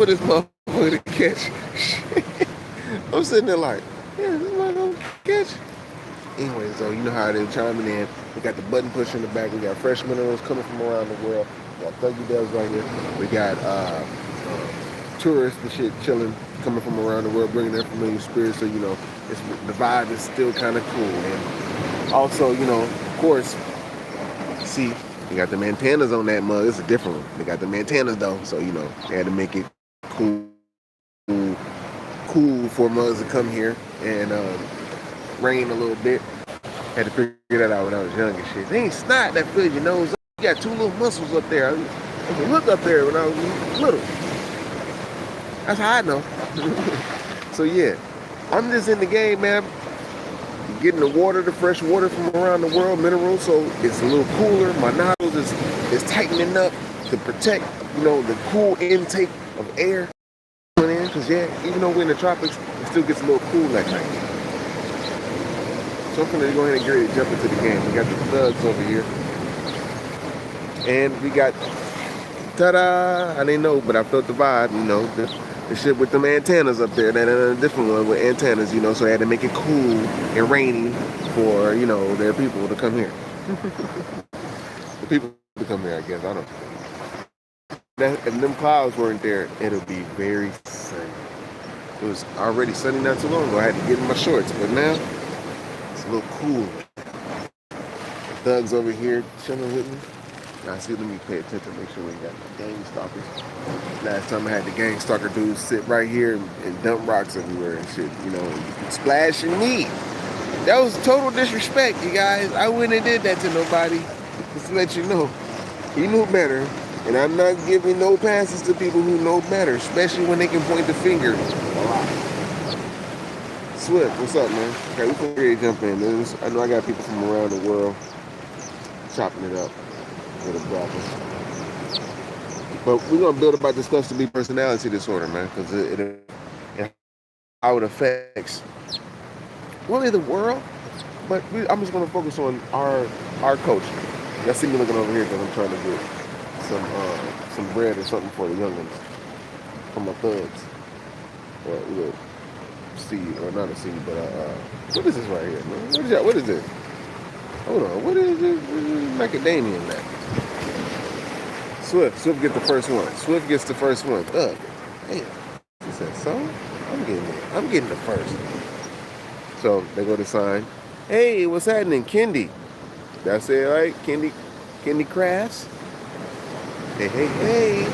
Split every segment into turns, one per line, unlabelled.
for this motherfucker to catch. I'm sitting there like, yeah, this motherfucker catch. Anyways, though, you know how they're chiming in. We got the button pusher in the back. We got fresh minerals coming from around the world. We got Thuggy Devs right here. We got tourists and shit chilling, coming from around the world, bringing their familiar spirits. So, you know, the vibe is still kind of cool. And also, you know, of course, see, they got the antennas on that mug. It's a different one. They got the antennas though, so you know they had to make it cool for mugs to come here and rain a little bit. Had to figure that out when I was young and shit. They ain't snot that fills your nose up. You got two little muscles up there. I could look up there when I was little. That's how I know. So yeah, I'm just in the game, man. Getting the water, the fresh water from around the world, minerals, so it's a little cooler. My nostrils is tightening up to protect, you know, the cool intake of air going in. Because yeah, even though we're in the tropics, it still gets a little cool at night. So I'm gonna go ahead and get ready to jump into the game. We got the thugs over here, and we got ta-da! I didn't know, but I felt the vibe, you know. The shit with them antennas up there, then a different one with antennas, you know, so they had to make it cool and rainy for, you know, their people to come here. The people to come here, I guess, I don't know. If them clouds weren't there, it'll be very sunny. It was already sunny not too long ago. I had to get in my shorts, but now it's a little cool. The thugs over here chilling with me. Now, see, let me pay attention, make sure we got the gang stalkers. Last time I had the gang stalker dudes sit right here and dump rocks everywhere and shit, you know, and splash in me. That was total disrespect, you guys. I wouldn't have did that to nobody. Just to let you know. He knew better, and I'm not giving no passes to people who know better, especially when they can point the finger a lot. Swift, what's up, man? Okay, we can really jump in. I know I got people from around the world chopping it up. With a brothel. But we're gonna build about this cluster B personality disorder, man, because how it affects really the world. But I'm just gonna focus on our culture. Y'all see me looking over here because I'm trying to get some bread or something for the youngins, for my thugs. Or a little seed, or not a seed, but what is this right here, man? What is this? Hold on, what is this? Macadamia in that? Swift gets the first one. Swift gets the first one. Damn. He said, so? I'm getting the first. So they go to sign. Hey, what's happening? Kendi. That's it, right? Kendi Crafts. Hey.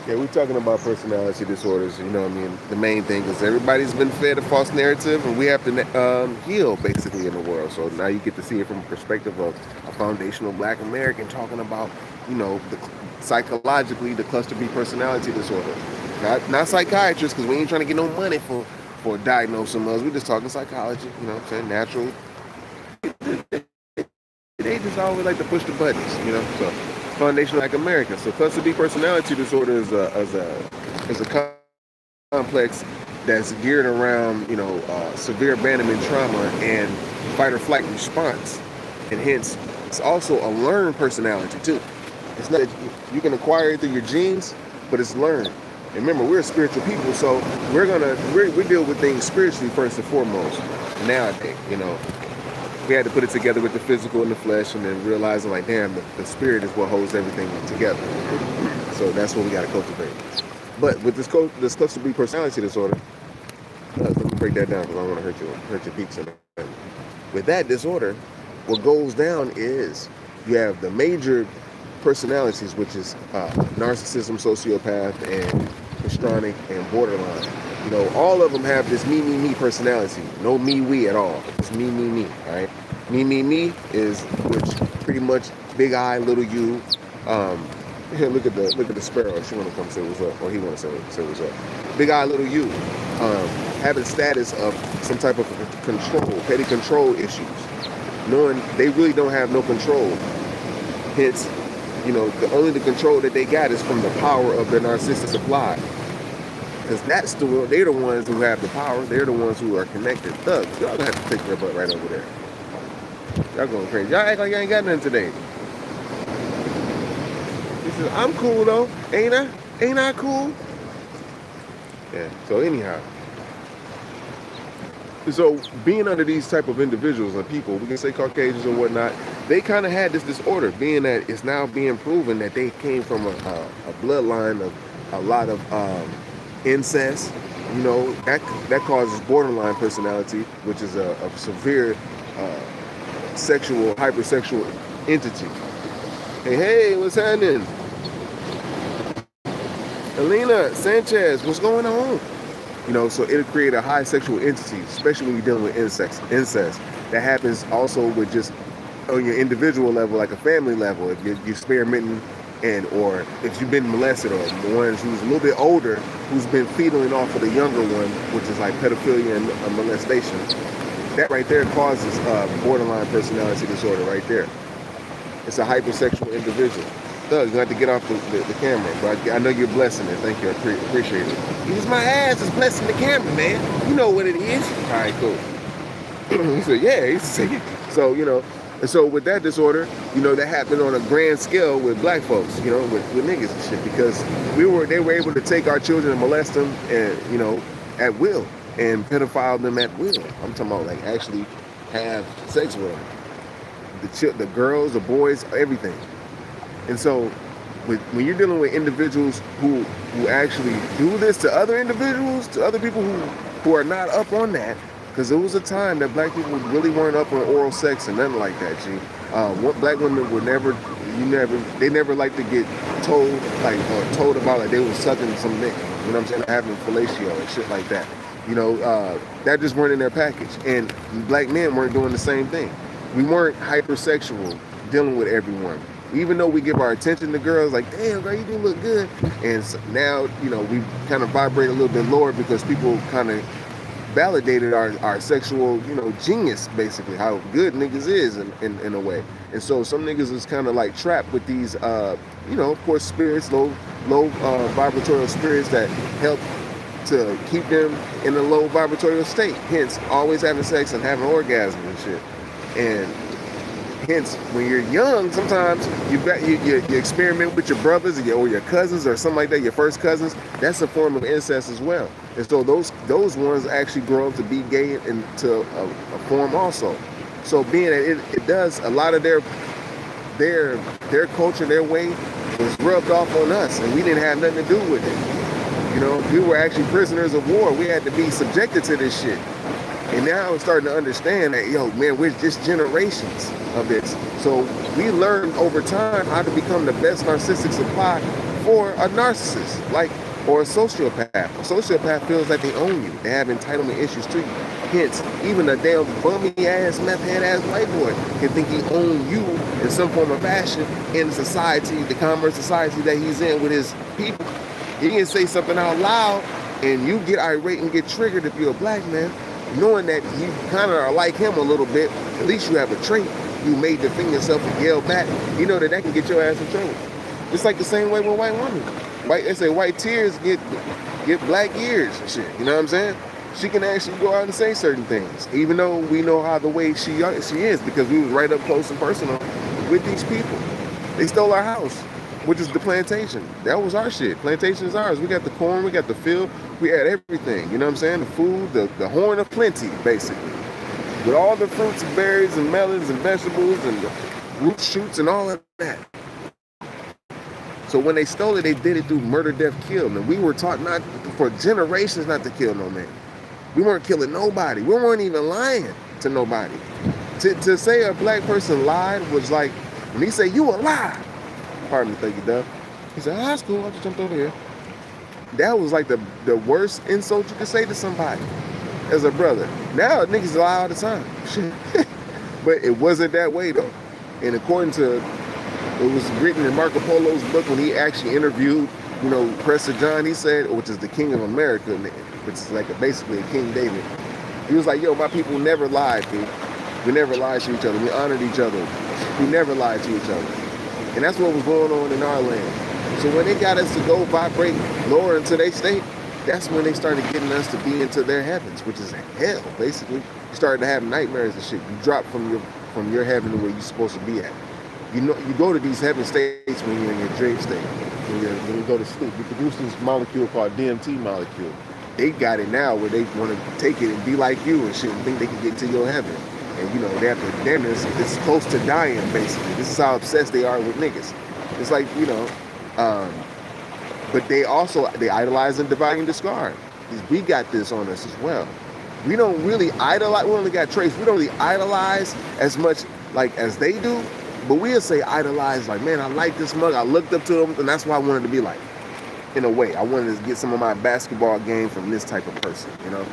Yeah, we're talking about personality disorders, you know what I mean? The main thing is everybody's been fed a false narrative, and we have to heal, basically, in the world. So now you get to see it from a perspective of a foundational Black American talking about, you know, psychologically, the cluster B personality disorder. Not psychiatrists, because we ain't trying to get no money for diagnosing us. We're just talking psychology, you know what I'm saying? Natural. They just always like to push the buttons, you know, so. Foundational Black American. So cluster B personality disorder is a complex that's geared around, you know, severe abandonment trauma and fight or flight response, and hence it's also a learned personality too. It's not that you can acquire it through your genes, but it's learned. And remember, we're a spiritual people, so we deal with things spiritually first and foremost. Nowadays, you know. We had to put it together with the physical and the flesh, and then realizing, like, damn, the spirit is what holds everything together. So that's what we got to cultivate. But with this cluster B personality disorder, let me break that down because I don't want to hurt your peeps. With that disorder, what goes down is you have the major personalities, which is narcissism, sociopath, and histrionic, and borderline. You know, all of them have this me personality. No me, we at all. It's me, all right? Me is, which pretty much big I, little you. Here, look at the sparrow. She want to come say what's up, or he want to say what's up. Big I, little you. Having status of some type of control, petty control issues. Knowing they really don't have no control. Hence, you know, the control that they got is from the power of their narcissistic supply. Because they're the ones who have the power. They're the ones who are connected. Thugs, y'all gonna have to take your butt right over there. Y'all going crazy. Y'all act like y'all ain't got nothing today. said, I'm cool though, ain't I? Ain't I cool? Yeah. So anyhow, so being under these type of individuals and people, we can say Caucasians or whatnot, they kind of had this disorder, being that it's now being proven that they came from a bloodline of a lot of incest. You know, that causes borderline personality, which is a severe sexual, hypersexual entity. Hey, what's happening? Elena Sanchez, what's going on? You know, so it'll create a high sexual entity, especially when you're dealing with incest. That happens also with just on your individual level, like a family level. If you're experimenting or if you've been molested, or one who's a little bit older, who's been feeding off of the younger one, which is like pedophilia and molestation. That right there causes borderline personality disorder right there. It's a hypersexual individual. Doug, you have to get off the camera, but I know you're blessing it. Thank you, I appreciate it. It's my ass is blessing the camera, man. You know what it is. All right, cool. He said, yeah. He said, so, you know, and so with that disorder, you know, that happened on a grand scale with black folks, you know, with niggas and shit, because they were able to take our children and molest them, and you know, at will, and pedophile them at will. I'm talking about like actually have sex with them, the girls, the boys, everything. And so when you're dealing with individuals who actually do this to other individuals, to other people who are not up on that, because there was a time that black people really weren't up on oral sex and nothing like that, G. Black women were they never like to get told, like, or told about like they were sucking some dick, you know what I'm saying, having fellatio and shit like that. You know, that just weren't in their package. And black men weren't doing the same thing. We weren't hypersexual dealing with everyone. Even though we give our attention to girls, like, damn, girl, you do look good. And so now, you know, we kind of vibrate a little bit lower because people kind of validated our sexual, you know, genius, basically, how good niggas is in a way. And so some niggas is kind of like trapped with these, you know, of course, spirits, low vibratorial spirits that help to keep them in a low vibratorial state. Hence, always having sex and having orgasms and shit. And hence, when you're young, sometimes you experiment with your brothers or your cousins or something like that, your first cousins. That's a form of incest as well. And so those ones actually grow up to be gay into a form also. So being that it does, a lot of their culture, their way was rubbed off on us, and we didn't have nothing to do with it. You know, we were actually prisoners of war. We had to be subjected to this shit. And now I'm starting to understand that, yo, man, we're just generations of this. So we learned over time how to become the best narcissistic supply for a narcissist, or a sociopath. A sociopath feels like they own you. They have entitlement issues to you. Hence, even a damn bummy-ass, meth-head-ass white boy can think he owns you in some form of fashion in society, the commerce society that he's in with his people. He can say something out loud, and you get irate and get triggered if you're a black man, knowing that you kind of are like him a little bit. At least you have a trait. You may defend yourself and yell back. You know that can get your ass in trouble. It's like the same way with white women. They say white tears get black ears and shit. You know what I'm saying? She can actually go out and say certain things, even though we know how the way she is, because we was right up close and personal with these people. They stole our house, which is the plantation. That was our shit. Plantation is ours. We got the corn, we got the field, we had everything. You know what I'm saying? The food, the horn of plenty, basically. With all the fruits and berries and melons and vegetables and the root shoots and all of that. So when they stole it, they did it through murder, death, kill. And we were taught not for generations not to kill no man. We weren't killing nobody. We weren't even lying to nobody. To say a black person lied was like, when he say, you a lie. Pardon me, thank you, Doug. He said, that's cool, I just jumped over here. That was like the worst insult you could say to somebody as a brother. Now niggas lie all the time. But it wasn't that way though. And according to, it was written in Marco Polo's book when he actually interviewed, you know, Prester John, he said, which is the King of America, which is like basically a King David. He was like, yo, my people never lied, dude. We never lied to each other. We honored each other. We never lied to each other. And that's what was going on in our land. So when they got us to go vibrate lower into their state, that's when they started getting us to be into their heavens, which is hell, basically. You started to have nightmares and shit. You drop from your heaven to where you're supposed to be at. You know, you go to these heaven states when you're in your dream state. When you go to sleep, you produce this molecule called DMT molecule. They got it now where they want to take it and be like you and shit and think they can get to your heaven. And you know, they have to, damn, it's close to dying, basically. This is how obsessed they are with niggas. It's like, you know, but they idolize and divide and discard. We got this on us as well. We don't really idolize, we only got traits. We don't really idolize as much like as they do, but we'll say idolize, like, man, I like this mug, I looked up to him, and that's what I wanted to be like. In a way, I wanted to get some of my basketball game from this type of person, you know?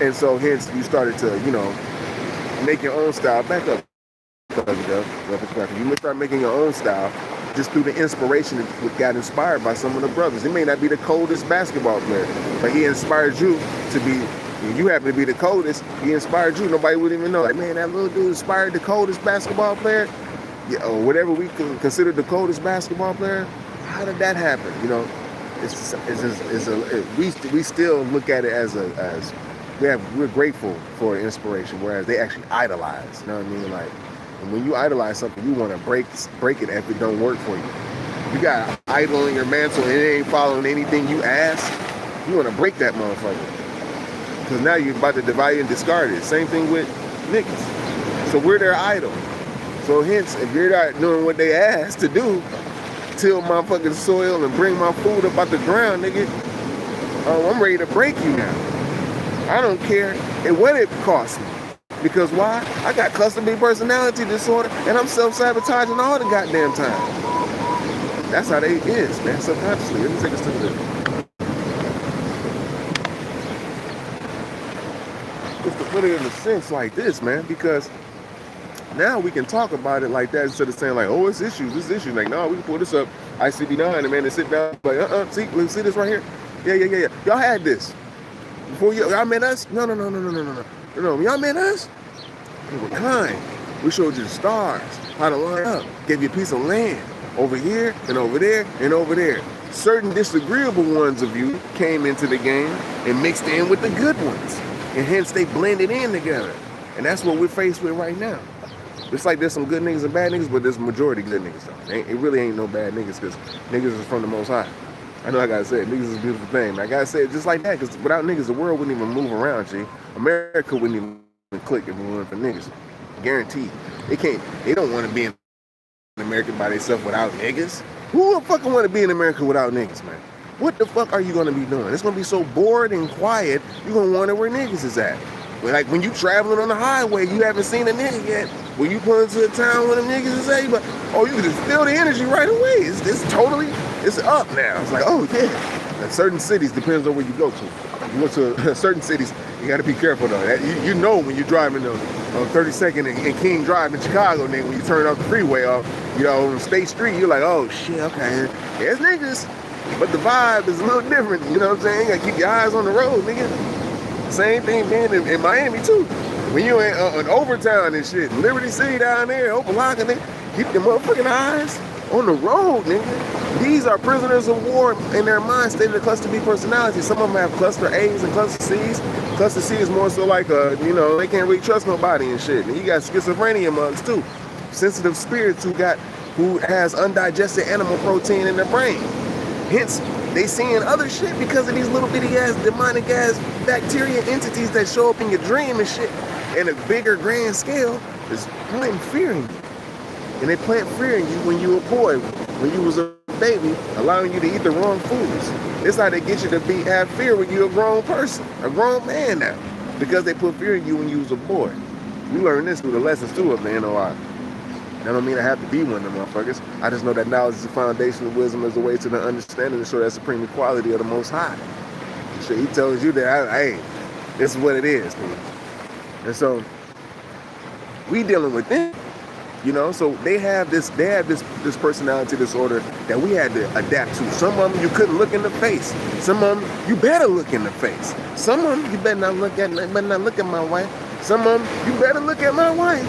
And so hence you started to, you know, make your own style. Back up, you start making your own style just through the inspiration that got inspired by some of the brothers. He may not be the coldest basketball player, but he inspired you to be, you happen to be the coldest, he inspired you. Nobody would even know. Like, man, that little dude inspired the coldest basketball player, yeah, or whatever we consider the coldest basketball player. How did that happen? You know, we still look at it as we're grateful for inspiration, whereas they actually idolize. You know what I mean? Like, when you idolize something, you want to break it if it don't work for you. You got an idol in your mantle and it ain't following anything you ask, you want to break that motherfucker. Because now you're about to divide and discard it. Same thing with niggas. So we're their idol. So hence, if you're not doing what they asked to do, till motherfucking soil and bring my food up out the ground, nigga, I'm ready to break you now. I don't care what it costs me. Because why? I got cluster B personality disorder and I'm self-sabotaging all the goddamn time. That's how they is, man, subconsciously. Let me take a step there. Just to put it in a sense like this, man, because now we can talk about it like that instead of saying like, oh, it's issues. Like, no, we can pull this up, ICD-9, and man, and sit down, like, see this right here? Yeah. Y'all had this. Before y'all met us? No. Y'all met us? We were kind. We showed you the stars, how to line up, gave you a piece of land over here and over there and over there. Certain disagreeable ones of you came into the game and mixed in with the good ones. And hence they blended in together. And that's what we're faced with right now. It's like there's some good niggas and bad niggas, but there's a majority good niggas though. It really ain't no bad niggas because niggas is from the Most High. I know I gotta say it. Niggas is a beautiful thing. I gotta say it just like that because without niggas, the world wouldn't even move around, G. America wouldn't even click if it weren't for niggas. Guaranteed. They don't want to be in America by themselves without niggas. Who the fuck want to be in America without niggas, man? What the fuck are you gonna be doing? It's gonna be so bored and quiet, you're gonna wonder where niggas is at. Like when you traveling on the highway, you haven't seen a nigga yet. When you pull into a town where them niggas is at, but you can just feel the energy right away. It's up now. It's like, oh yeah. In certain cities, depends on where you go to. You go to certain cities, you gotta be careful though. You know when you're driving on 32nd and King Drive in Chicago, nigga, when you turn off the freeway off, on State Street, you're like, oh shit, okay, there's niggas. But the vibe is a little different, you know what I'm saying? You gotta keep your eyes on the road, nigga. Same thing being in Miami too. When you in Overtown and shit, Liberty City down there, Opelika, nigga, keep your motherfucking eyes on the road, nigga. These are prisoners of war in their mind, state of the cluster B personality. Some of them have cluster A's and cluster C's. Cluster C is more so like they can't really trust nobody and shit. And you got schizophrenia mugs too. Sensitive spirits who has undigested animal protein in their brain. Hence, they seeing other shit because of these little bitty ass demonic ass bacteria entities that show up in your dream and shit in a bigger grand scale is planting fear in you. And they plant fear in you when you were a boy, when you was a baby, allowing you to eat the wrong foods. It's how they get you to have fear when you're a grown person, a grown man now, because they put fear in you when you was a boy. We learned this through the lessons too of the NOI. That don't mean I have to be one of them motherfuckers. I just know that knowledge is the foundation of wisdom, is the way to the understanding to show that supreme equality of the Most High. So he tells you that, hey, this is what it is, man. And so we dealing with them, so they have this personality disorder that we had to adapt to. Some of them you couldn't look in the face. Some of them you better look in the face. Some of them you better not look at my wife. Some of them you better look at my wife.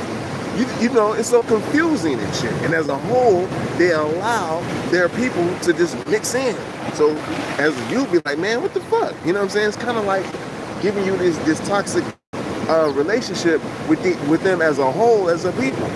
It's so confusing and shit. And as a whole, they allow their people to just mix in. So as you be like, man, what the fuck? You know what I'm saying? It's kind of like giving you this toxic relationship with them as a whole, as a people.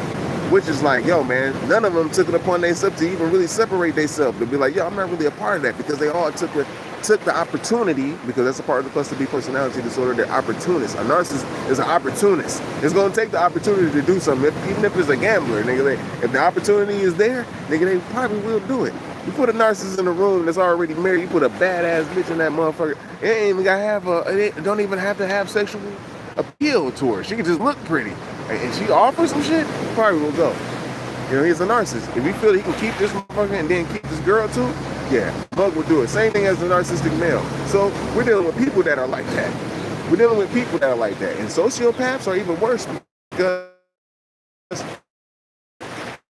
which is like, yo, man, none of them took it upon themselves to even really separate themselves. To be like, yo, I'm not really a part of that, because they all took the opportunity, because that's a part of the cluster B personality disorder. They're opportunists. A narcissist is an opportunist. It's gonna take the opportunity to do something, even if it's a gambler, nigga. If the opportunity is there, nigga, they probably will do it. You put a narcissist in a room that's already married, you put a badass bitch in that motherfucker, it ain't even gotta have it don't even have to have sexual appeal to her. She can just look pretty, and she offers some shit, probably will go. You know, he's a narcissist. If he feel he can keep this motherfucker and then keep this girl too, yeah, Bug will do it. Same thing as the narcissistic male. So we're dealing with people that are like that. We're dealing with people that are like that. And sociopaths are even worse, because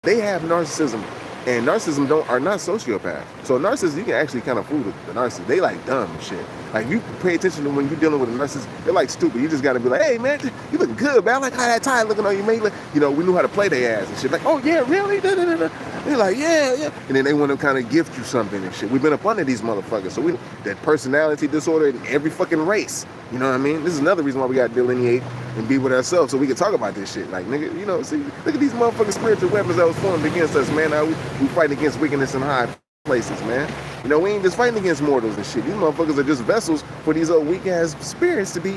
they have narcissism. And narcissism are not sociopaths. So narcissists, you can actually kind of fool the narcissist. They like dumb shit. Like, you pay attention to when you're dealing with a narcissist, they're like stupid. You just got to be like, hey, man, you look good, man. I like how that tie looking on you, man. You know, we knew how to play their ass and shit. Like, oh, yeah, really? They're like, yeah. And then they want to kind of gift you something and shit. We've been up under these motherfuckers. So that personality disorder in every fucking race. You know what I mean? This is another reason why we got to delineate and be with ourselves, so we can talk about this shit. Like, nigga, you know, see, look at these motherfucking spiritual weapons that was formed against us, man. Now we fighting against wickedness in high places, man. You know, we ain't just fighting against mortals and shit. These motherfuckers are just vessels for these old weak ass spirits to be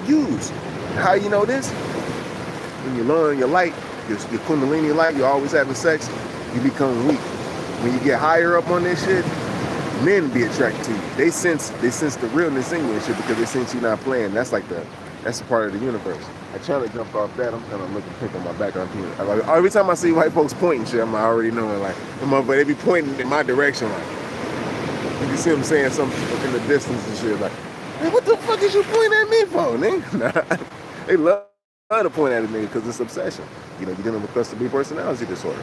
used. How you know this? When you learn your light, your kundalini light, you're always having sex, you become weak. When you get higher up on this shit, men be attracted to you. They sense the realness in you and shit, because they sense you not playing. That's a part of the universe. I try to jump off that. I'm kind of looking pink on my background. Every time I see white folks pointing shit, I'm already knowing, like, they be pointing in my direction, like, you can see them saying something in the distance and shit, like, hey, what the fuck is you pointing at me for, nigga? They love to point at a nigga because it's obsession. You know, you're dealing with cluster B personality disorder.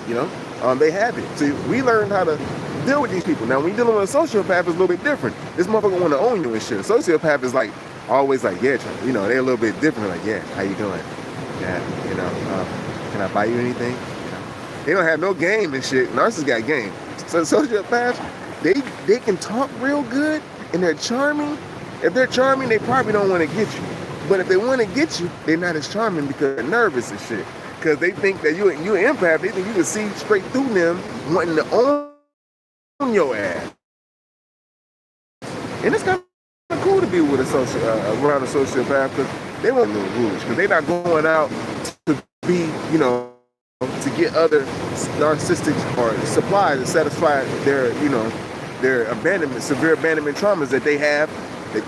You know, they have it. So we learned how to deal with these people. Now, when you're dealing with a sociopath, it's a little bit different. This motherfucker want to own you and shit. A sociopath is like, always like, yeah, you know, they're a little bit different. Like, yeah, how you doing? Yeah, you know, can I buy you anything? You know, they don't have no game and shit. Narcissists got game. So sociopaths, they can talk real good and they're charming. If they're charming, they probably don't want to get you. But if they want to get you, they're not as charming because they're nervous and shit. Because they think that you're an empath. They think you can see straight through them wanting to own your ass. And it's kind of cool to be with around a sociopath, because they want little rules. Because they're not going out to be, you know, to get other narcissistic or supplies to satisfy their, you know, their severe abandonment traumas that they have.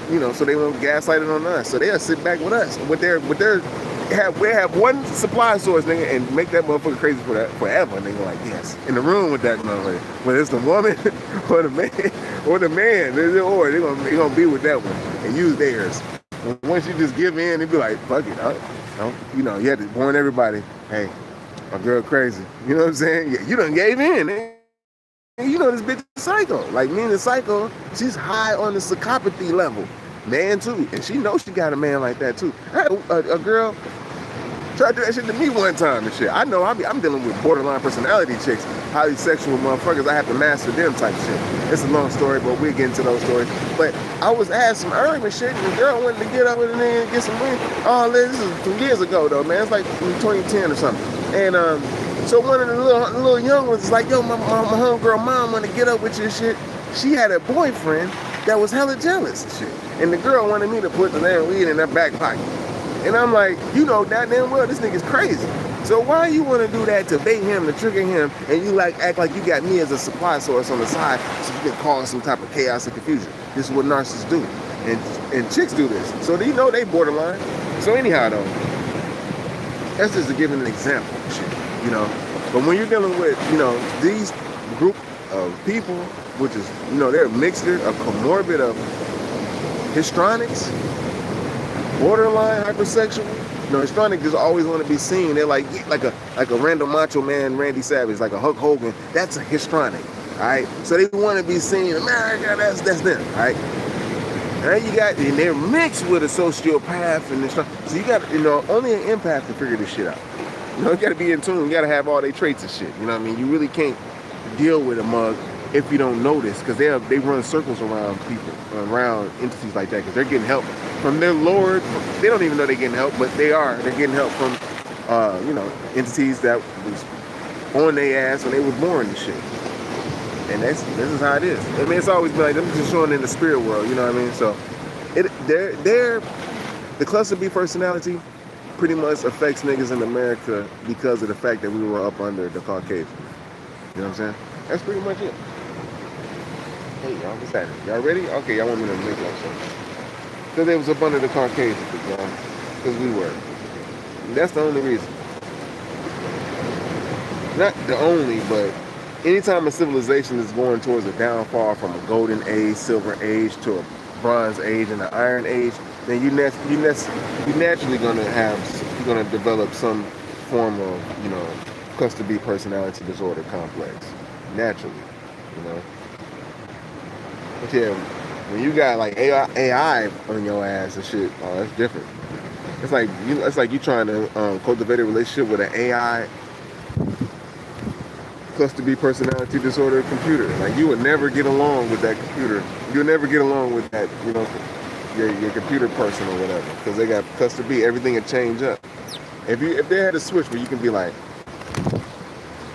You know, so they won't gaslight it on us. So they'll sit back with us. We have one supply source, nigga, and make that motherfucker crazy for that forever. Nigga, like, yes, in the room with that motherfucker. Whether it's the woman or the man, or they're gonna be with that one and use theirs. And once you just give in, they be like, fuck it. You know, you had to warn everybody, hey, my girl crazy. You know what I'm saying? Yeah, you done gave in, nigga. You know this bitch is psycho. Like, me and the psycho, she's high on the psychopathy level. Man, too. And she knows she got a man like that, too. I had a girl try to do that shit to me one time and shit. I know I'm dealing with borderline personality chicks, highly sexual motherfuckers. I have to master them type shit. It's a long story, but we'll get into those stories. But I had some herb and shit, and the girl wanted to get up with it and get some weed. Oh, this is 2 years ago, though, man. It's like 2010 or something. And, so one of the little young ones is like, yo, my homegirl mom want to get up with your shit. She had a boyfriend that was hella jealous and shit. And the girl wanted me to put the damn weed in her back pocket. And I'm like, you know goddamn well this nigga's crazy. So why you want to do that to bait him, to trigger him, and you like act like you got me as a supply source on the side so you can cause some type of chaos and confusion? This is what narcissists do. And chicks do this. So you know they borderline. So anyhow though, that's just to give an example of shit. You know, but when you're dealing with, you know, these group of people, which is, you know, they're a mixture, a comorbid of histrionics, borderline hypersexual. You know, histrionics just always want to be seen. They're like a random macho man, Randy Savage, like a Hulk Hogan. That's a histrionic, all right? So they want to be seen, America, that's them, all right? And they're mixed with a sociopath and this stuff. So you got, you know, only an empath can figure this shit out. You know, you got to be in tune. You got to have all their traits and shit. You know what I mean? You really can't deal with a mug if you don't know this, because they run circles around people, around entities like that, because they're getting help from their lord. They don't even know they're getting help, but they're getting help from you know, entities that was on their ass when they was born and shit. And this is how it is. I mean, it's always been like them just showing in the spirit world, you know what I mean? So the cluster B personality pretty much affects niggas in America because of the fact that we were up under the Caucasian. You know what I'm saying? That's pretty much it. Hey y'all, what's happening? Y'all ready? Okay, y'all want me to make y'all something. Because they was up under the Caucasian, y'all. Because we were. And that's the only reason. Not the only, but anytime a civilization is going towards a downfall from a golden age, silver age, to a bronze age and an iron age, then you're naturally gonna develop some form of, you know, cluster B personality disorder complex. Naturally, you know. But yeah, when you got like AI on your ass and shit, oh, that's different. It's like you trying to cultivate a relationship with an AI cluster B personality disorder computer. Like, you would never get along with that computer. You'll never get along with that, you know, your computer person or whatever, because they got cluster B. Everything would change up. If they had a switch where you can be like,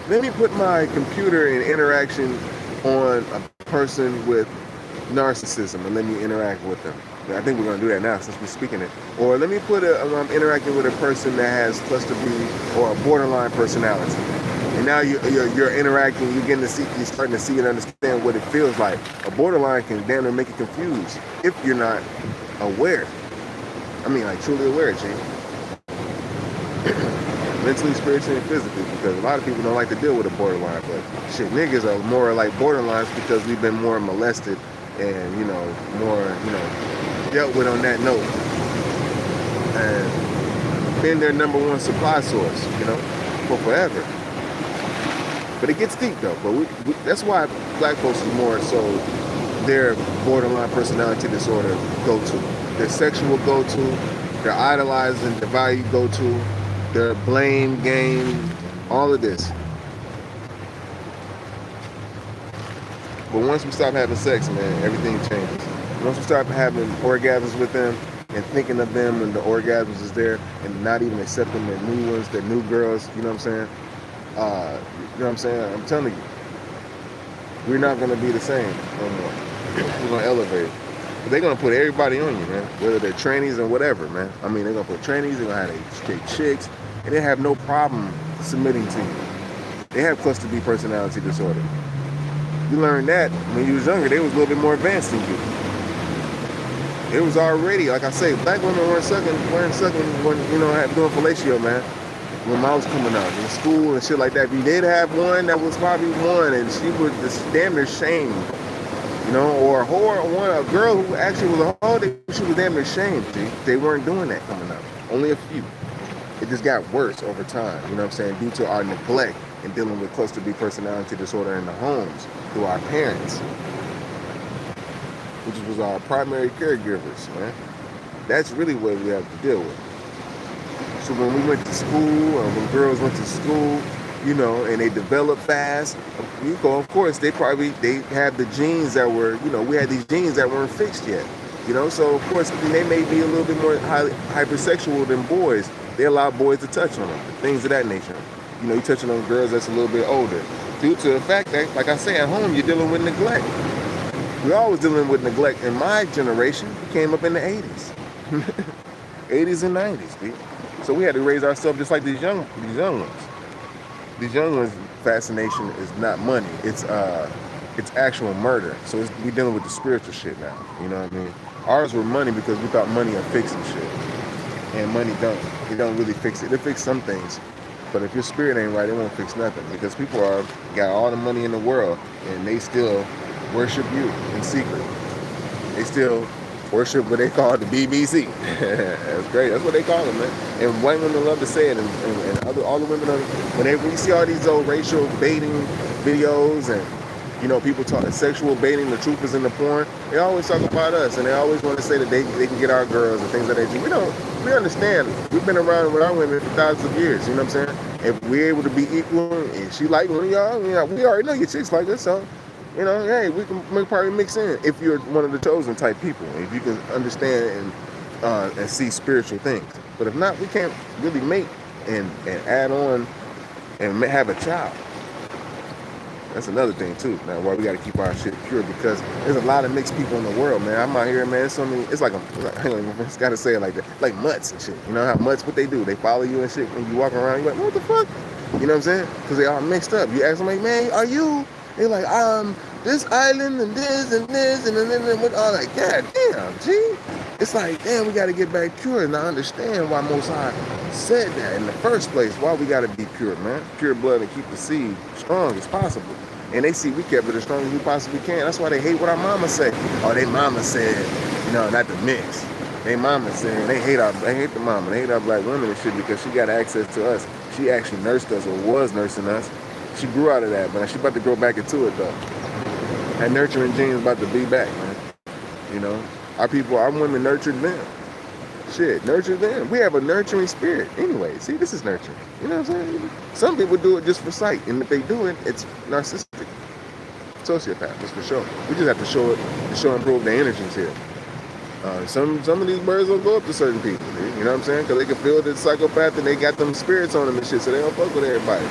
let me put my computer in interaction on a person with narcissism and let me interact with them. I think we're going to do that now since we're speaking it. Or let me put I'm interacting with a person that has cluster B or a borderline personality. And now you're interacting, you're starting to see and understand what it feels like. A borderline can damn near make you confused if you're not aware. I mean, like, truly aware, Gene. Mentally, spiritually, and physically, because a lot of people don't like to deal with a borderline, but shit, niggas are more like borderlines because we've been more molested and, you know, more, you know, dealt with on that note. And been their number one supply source, you know, for forever. But it gets deep though. But that's why black folks is more so their borderline personality disorder go-to. Their sexual go-to, their idolizing, their value go-to, their blame game, all of this. But once we stop having sex, man, everything changes. Once we start having orgasms with them and thinking of them and the orgasms is there and not even accepting their new ones, their new girls, you know what I'm saying? You know what I'm saying? I'm telling you, we're not going to be the same no more. We're going to elevate it. But they're going to put everybody on you, man, whether they're trannies or whatever, man. I mean, they're going to put trannies, they're going to have straight chicks, and they have no problem submitting to you. They have cluster B personality disorder. You learned that when you was younger. They was a little bit more advanced than you. It was already, like I say, black women weren't sucking when, you know, doing fellatio, man. When I was coming out in school and shit like that, we did have one that was probably one, and she was just damn near shamed, you know, or a girl who actually was a whore, she was damn near shamed. They weren't doing that coming up. Only a few. It just got worse over time, you know what I'm saying, due to our neglect in dealing with cluster B personality disorder in the homes through our parents, which was our primary caregivers, man. That's really what we have to deal with. So when we went to school, or when girls went to school, you know, and they developed fast, you know, of course, they had the genes that were, you know, we had these genes that weren't fixed yet, you know, so of course, they may be a little bit more hypersexual than boys. They allow boys to touch on them, things of that nature. You know, you're touching on girls that's a little bit older, due to the fact that, like I say, at home, you're dealing with neglect. We're always dealing with neglect. In my generation, we came up in the 80s. 80s and 90s, dude. So we had to raise ourselves just like these young ones. These young ones' fascination is not money. It's actual murder. So we're dealing with the spiritual shit now. You know what I mean? Ours were money because we thought money would fix some shit. And money don't. It don't really fix it. It fix some things. But if your spirit ain't right, it won't fix nothing. Because people got all the money in the world and they still worship you in secret. They still worship what they call the BBC. That's great. That's what they call them, man. And white women love to say it, and all the women, whenever you see all these old racial baiting videos and, you know, people talking sexual baiting, the truth is in the porn, they always talk about us, and they always want to say that they can get our girls and things like that. We understand. We've been around with our women for thousands of years, you know what I'm saying? If we're able to be equal, and she like one of y'all, you know, we already know your chicks like us, so, you know, hey, we can probably mix in if you're one of the chosen type people, if you can understand and see spiritual things. But if not, we can't really mate and add on and have a child. That's another thing too. Now, why we got to keep our shit pure, because there's a lot of mixed people in the world, man. I'm out here, man. So many. It's like I just gotta say it like that, like mutts and shit. You know how mutts, what they do? They follow you and shit when you walk around. You're like, what the fuck? You know what I'm saying? Because they all mixed up. You ask them like, man, are you? They're like, this island and this and this and then with all that. God damn, G. It's like, damn, we got to get back pure, and I understand why Most High said that in the first place. Why we got to be pure, man. Pure blood and keep the seed strong as possible. And they see we kept it as strong as we possibly can. That's why they hate what our mama say. Oh, they mama said, you know, not to mix. They mama said, they hate the mama. They hate our black women and shit because she got access to us. She actually nursed us, or was nursing us. She grew out of that, but she about to grow back into it though. That nurturing gene is about to be back, man. You know, our women nurtured them. Shit, nurture them. We have a nurturing spirit anyway. See, this is nurturing. You know what I'm saying? Some people do it just for sight, and if they do it, it's narcissistic. Sociopath, that's for sure. We just have to show it, to show and prove the energies here. Some of these birds will go up to certain people, dude, you know what I'm saying? Because they can feel the psychopath and they got them spirits on them and shit, so they don't fuck with everybody.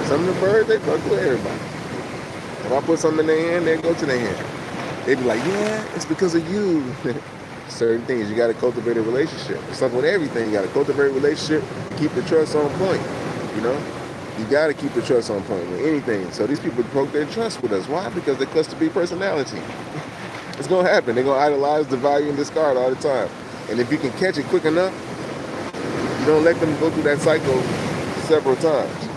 Some of the birds, they fuck with everybody. If I put something in their hand, they go to their hand. They be like, yeah, it's because of you. Certain things, you got to cultivate a relationship. It's like with everything, you got to cultivate a relationship, keep the trust on point, you know? You got to keep the trust on point with anything. So these people broke their trust with us. Why? Because they cluster B personality. It's going to happen. They're going to idolize, devalue, and discard all the time. And if you can catch it quick enough, you don't let them go through that cycle several times.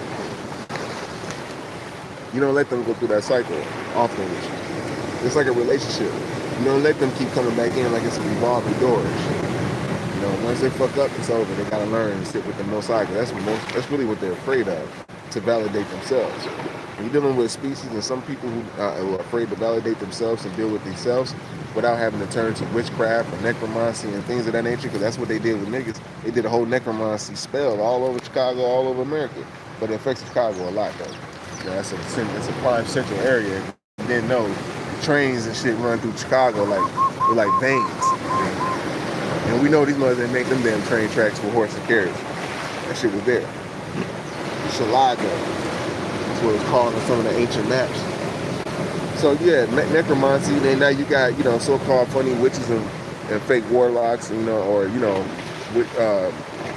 You don't let them go through that cycle often with you. It's like a relationship. You don't let them keep coming back in like it's a revolving door and shit. You know, once they fuck up, it's over. They got to learn and sit with the Most High. That's really what they're afraid of, to validate themselves. When you're dealing with species and some people who are afraid to validate themselves and deal with themselves without having to turn to witchcraft or necromancy and things of that nature, because that's what they did with niggas. They did a whole necromancy spell all over Chicago, all over America. But it affects Chicago a lot, though. You know, that's a prime central area. You didn't know, trains and shit run through Chicago like veins. And we know these mothers that make them damn train tracks for horse and carriage. That shit was there. Shalago. That's what it's called on some of the ancient maps. So yeah, necromancy. Then now you got, you know, so-called funny witches and fake warlocks, you know, or, you know, with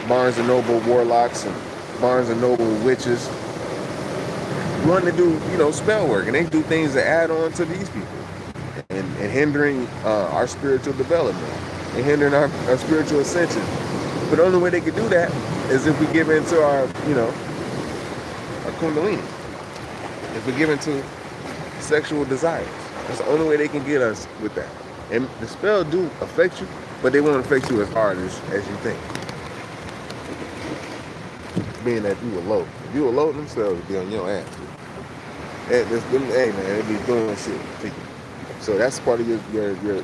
Barnes and Noble warlocks and Barnes and Noble witches wanting to do, you know, spell work, and they do things to add on to these people and hindering our spiritual development and hindering our spiritual ascension. But the only way they could do that is if we give into our, you know, our kundalini. If we give into sexual desires. That's the only way they can get us with that. And the spell do affect you, but they won't affect you as hard as you think. Being that you alone. If you alone, them spells would be on your ass. Hey man, they be doing shit to you. So that's part of your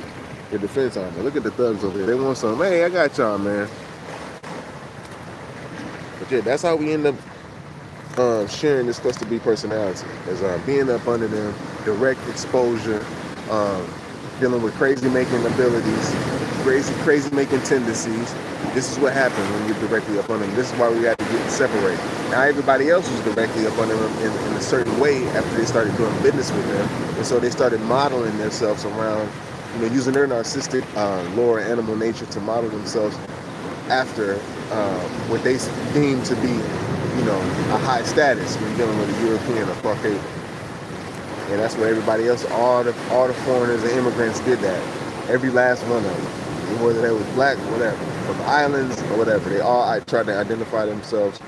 defense armor. Look at the thugs over here. They want some, hey, I got y'all, man. But yeah, that's how we end up sharing this cluster B personality, is being up under them, direct exposure, dealing with crazy making abilities, crazy making tendencies. This is what happens when you're directly up under them. This is why we had to get separated. Now everybody else was directly up under them in a certain way after they started doing business with them, and so they started modeling themselves around, you know, using their narcissistic lower animal nature to model themselves after what they deem to be, you know, a high status when dealing with a European or Caucasian. And that's what everybody else, all the foreigners and immigrants did that. Every last one of them, whether they was black or whatever, from the islands or whatever, they all tried to identify themselves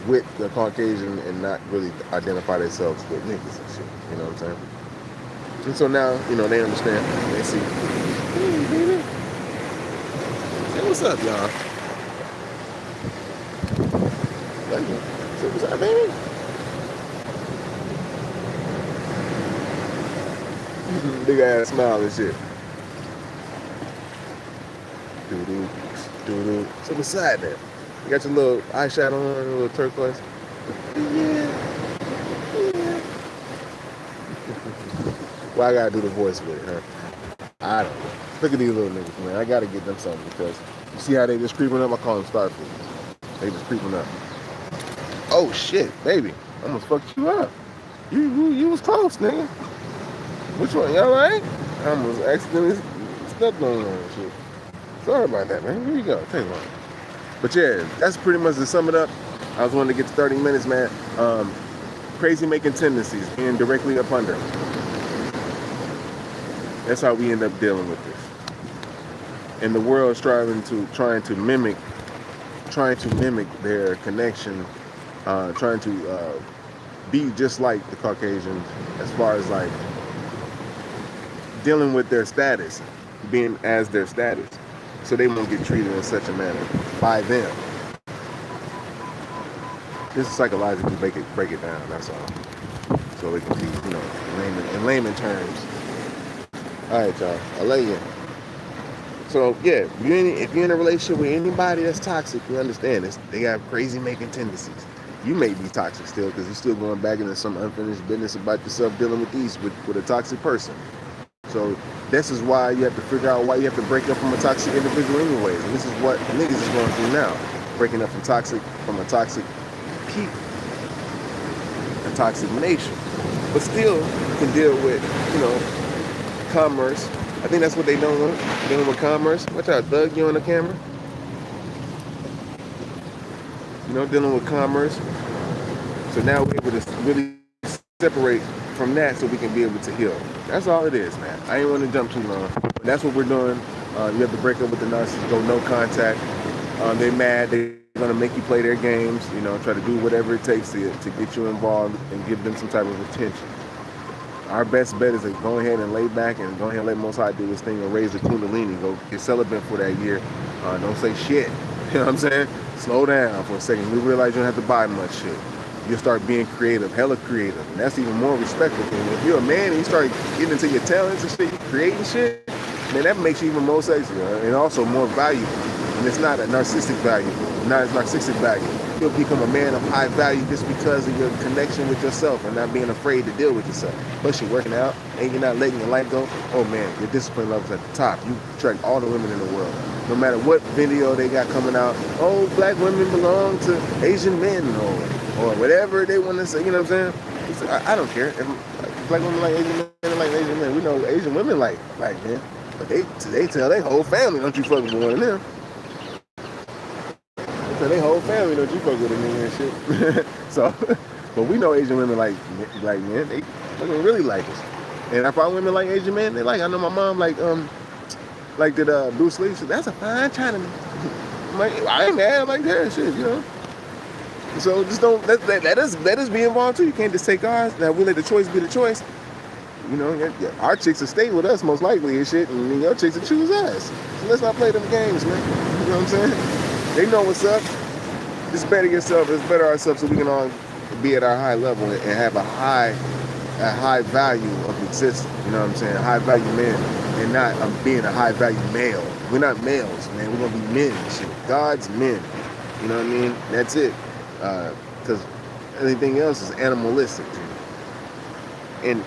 with the Caucasian and not really identify themselves with niggas and shit. You know what I'm saying? And so now, you know, they understand. They see. Hey, baby. Hey, what's up, y'all? Say, what's up, baby? Big ass smile and shit. Doo-doo, doo-doo. So beside that, you got your little eyeshadow on, a little turquoise. Yeah. Well, I gotta do the voice with it, huh? I don't know. Look at these little niggas, man. I gotta get them something because you see how they just creeping up? I call them starfish. They just creeping up. Oh shit, baby. I almost fucked you up. You was close, nigga. Which one? You alright? I almost accidentally stepped on you and shit. Sorry about that, man. Here you go. Take one. But yeah, that's pretty much to sum it up. I was wanting to get to 30 minutes, man. Crazy making tendencies being directly up under. That's how we end up dealing with this. And the world is trying to mimic their connection, trying to be just like the Caucasians as far as like dealing with their status, being as their status, so they won't get treated in such a manner by them. This is psychologically break it down. That's all. So it can be, in layman terms. All right, y'all. I'll let you. So yeah, if you're in a relationship with anybody that's toxic, you understand this. They got crazy making tendencies. You may be toxic still because you're still going back into some unfinished business about yourself dealing with a toxic person. So this is why you have to figure out why you have to break up from a toxic individual anyways. And this is what niggas is going through now. Breaking up from a toxic people, a toxic nation. But still you can deal with, commerce. I think that's what they don't want. Dealing with commerce. Watch out, Doug, you on the camera? Dealing with commerce. So now we're able to really separate from that so we can be able to heal. That's all it is, man. I ain't want to jump too long. But that's what we're doing. You have to break up with the narcissist, go no contact. They're mad. They're going to make you play their games, try to do whatever it takes to get you involved and give them some type of attention. Our best bet is to go ahead and lay back and go ahead and let Most High do this thing and raise the Kundalini. Go get celibate for that year. Don't say shit. You know what I'm saying? Slow down for a second. We realize you don't have to buy much shit. You'll start being creative, hella creative. And that's even more respectful. If you're a man and you start getting into your talents and shit, creating shit, man, that makes you even more sexy and also more valuable. And it's not a narcissistic value. Not a narcissistic value. You'll become a man of high value just because of your connection with yourself and not being afraid to deal with yourself. Plus you're working out and you're not letting your life go. Oh man, your discipline level's at the top. You attract all the women in the world. No matter what video they got coming out, oh, black women belong to Asian men or whatever they want to say, you know what I'm saying? I don't care. If black women like Asian men, they like Asian men. We know Asian women like black men. But they tell their whole family, don't you fuck with one of them. They tell their whole family, don't you fuck with a nigga and shit. So, but we know Asian women like black men. They fucking really like us. And if our women like Asian men, they like, I know my mom like did Bruce Lee said, that's a fine Chinaman. I'm like, I ain't mad, like that shit, So just don't let us be involved too. You can't just take ours. Now we let the choice be the choice. Our chicks will stay with us most likely and shit, and your chicks will choose us. So let's not play them games, man. You know what I'm saying? They know what's up. Just better yourself, let's better ourselves so we can all be at our high level and have a high value of existence. You know what I'm saying? High value men and not being a high value male. We're not males, man. We're gonna be men and shit. God's men. You know what I mean? That's it. Because anything else is animalistic. And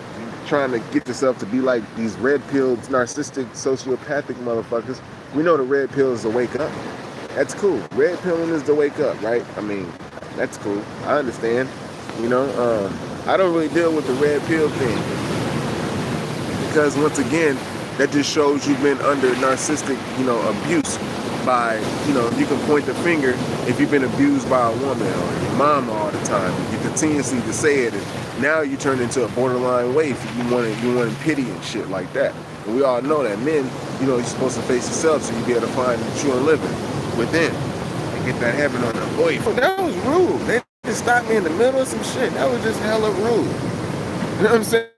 trying to get yourself to be like these red-pilled, narcissistic, sociopathic motherfuckers. We know the red pill is to wake up. That's cool. Red pilling is to wake up, right? I mean, that's cool. I understand. I don't really deal with the red pill thing. Because once again, that just shows you've been under narcissistic, abuse by, you can point the finger if you've been abused by a woman or your mama all the time. You continuously to say it, and now you turn into a borderline waif. You wanted pity and shit like that. And we all know that men, you're supposed to face yourself so you be able to find the true and living within and get that heaven on them. Boy, that was rude. They just stopped me in the middle of some shit. That was just hella rude. You know what I'm saying?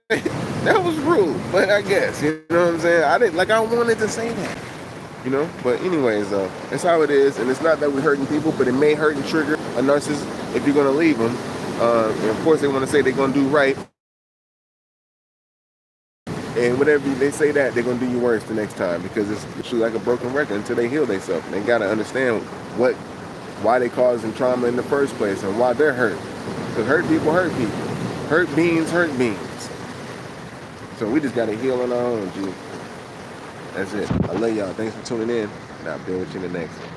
That was rude, but I guess, you know what I'm saying? I wanted to say that. But anyways, that's how it is, and it's not that we're hurting people, but it may hurt and trigger a narcissist if you're gonna leave them. And of course, they want to say they're gonna do right, and whatever they say that they're gonna do you worse the next time because it's like a broken record until they heal themselves. They gotta understand why they caused them trauma in the first place and why they're hurt. Because hurt people hurt people. Hurt beings hurt beings. So we just gotta heal on our own, G. That's it. I love y'all. Thanks for tuning in. And I'll be with you in the next one.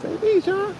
Take these, y'all.